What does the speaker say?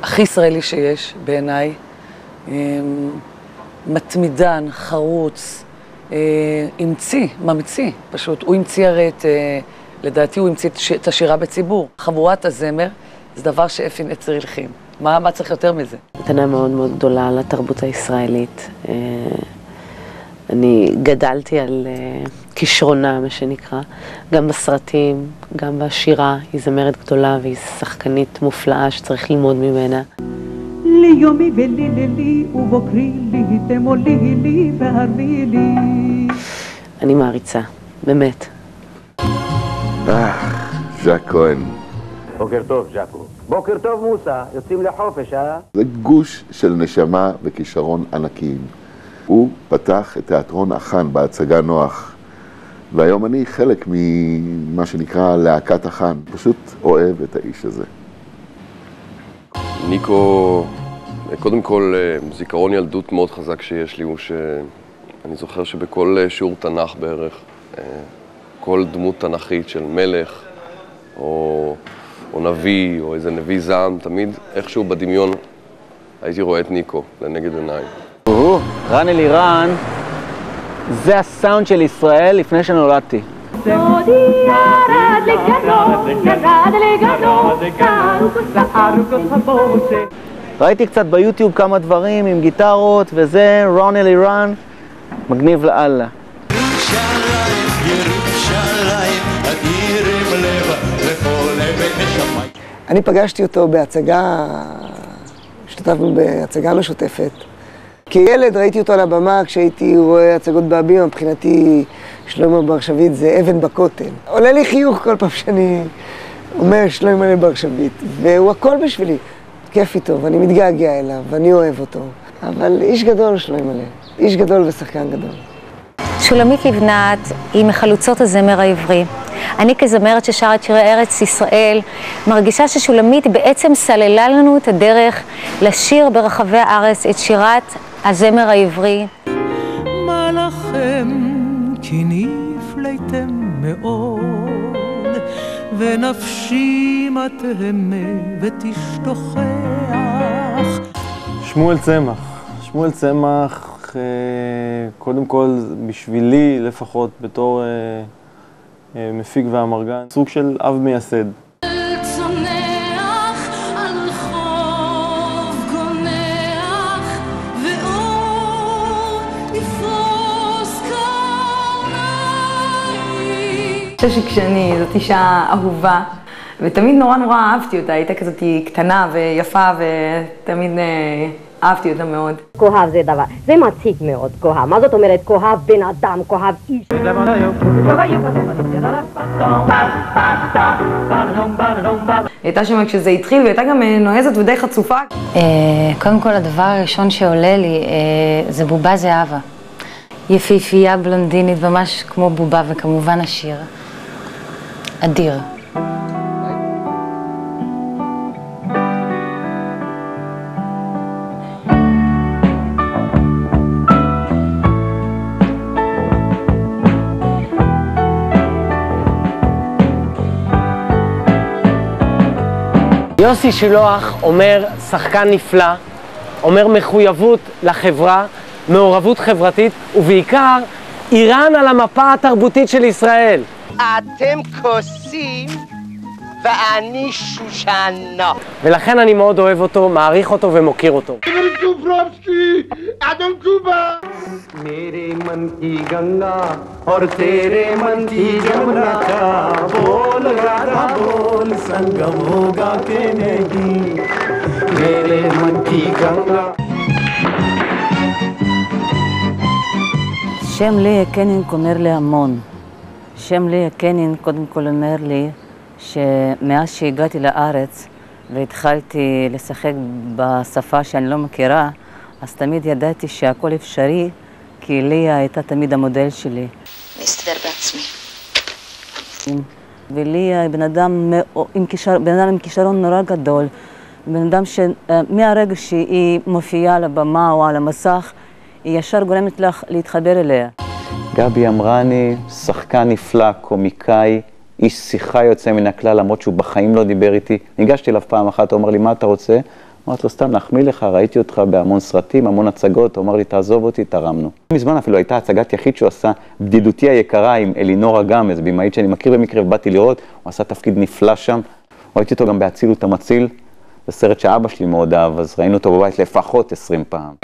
הכי ישראלי שיש בעיניי, מתמידן, חרוץ, ממציא פשוט. הוא המציא הרי לדעתי הוא המציא את השירה בציבור. חבורת הזמר זה דבר שאפי נצר הלחין. מה צריך יותר מזה? מתנה מאוד מאוד גדולה לתרבות הישראלית. אני גדלתי על כישרונה, מה שנקרא, גם בסרטים, גם בשירה. היא זמרת גדולה והיא שחקנית מופלאה שצריך ללמוד ממנה. ליומי ולילי ובוקרי לי תמולי לי והרבי לי. אני מעריצה, באמת. ז'ק כהן. בוקר טוב, ז'קו. בוקר טוב, מוסה. יוצאים לחופש, אה? זה גוש של נשמה וכישרון ענקיים. הוא פתח את תיאטרון החאן בהצגה נוח, והיום אני חלק ממה שנקרא להקת החאן. פשוט אוהב את האיש הזה. ניקו, קודם כל, זיכרון ילדות מאוד חזק שיש לי הוא שאני זוכר שבכל שיעור תנ"ך בערך, כל דמות תנ"כית של מלך או נביא או איזה נביא זעם, תמיד איכשהו בדמיון הייתי רואה את ניקו לנגד עיניי. רן אלירן, זה הסאונד של ישראל לפני שנולדתי. ראיתי קצת ביוטיוב כמה דברים עם גיטרות וזה, רן אלירן, מגניב לאללה. אני פגשתי אותו בהצגה, השתתפנו בהצגה משותפת. כילד ראיתי אותו על הבמה כשהייתי רואה הצגות בהבימה, מבחינתי שלמה בר שביט זה אבן בכותל. עולה לי חיוך כל פעם שאני אומר שלמה בר שביט, והוא הכל בשבילי. כיף איתו, ואני מתגעגע אליו, ואני אוהב אותו. אבל איש גדול שלמה, איש גדול ושחקן גדול. שולמית לבנת היא מחלוצות הזמר העברי. אני כזמרת ששרה את שירי ארץ ישראל, מרגישה ששולמית בעצם סללה לנו את הדרך לשיר ברחבי הארץ את שירת הזמר העברי. מה לכם כי נפלאתם מאוד, ונפשי מתהמה ותשתוכח. שמואל צמח, קודם כל בשבילי לפחות בתור מפיק ואמרגן, סוג של אב מייסד. שושי זאת אישה אהובה, ותמיד נורא אהבתי אותה, הייתה כזאת קטנה ויפה ותמיד אהבתי אותה מאוד. כואב זה דבר, זה מציק מאוד, כואב. מה זאת אומרת כואב בן אדם, כואב איש? הייתה שם כשזה התחיל והייתה גם נועזת ודי חצופה. קודם כל הדבר הראשון שעולה לי זה בובה זהבה. יפיפייה בלונדינית, ממש כמו בובה, וכמובן השיר. אדיר. יוסי שילוח אומר שחקן נפלא, אומר מחויבות לחברה, מעורבות חברתית, ובעיקר איראן על המפה התרבותית של ישראל. אתם כוסים ואני שושנה. ולכן אני מאוד אוהב אותו, מעריך אותו ומוקיר אותו. אדם קובה. मेरे मन की गंगा और तेरे मन की जमुना का बोल राधा बोल संगम होगा कि नहीं मेरे मन की गंगा. שם ליה קנינג אומר לי המון. שם ליה קנינג קודם כל אומר לי שמאז שהגעתי לארץ והתחלתי לשחק בשפה שאני לא מכירה, אז תמיד ידעתי שהכל אפשרי, כי ליה הייתה תמיד המודל שלי. להסתדר בעצמי. וליה היא בן אדם עם כישרון נורא גדול. בן אדם שמהרגע שהיא מופיעה על הבמה או על המסך, היא ישר גורמת לך להתחבר אליה. גבי אמרני, שחקן נפלא, קומיקאי, איש שיחה יוצא מן הכלל, למרות שהוא בחיים לא דיבר איתי. ניגשתי אליו פעם אחת, הוא אמר לי, מה אתה רוצה? אמרתי לו, סתם להחמיא לך, ראיתי אותך בהמון סרטים, המון הצגות, הוא אמר לי, תעזוב אותי, תרמנו. מזמן אפילו הייתה הצגת יחיד שהוא עשה, בדידותי היקרה עם אלינור אגם, איזו במאית שאני מכיר במקרה, ובאתי לראות, הוא עשה תפקיד נפלא שם. ראיתי אותו גם בהצילות המציל, זה סרט שאבא שלי מאוד אהב, אז ראינו אותו בבית לפחות 20 פעם.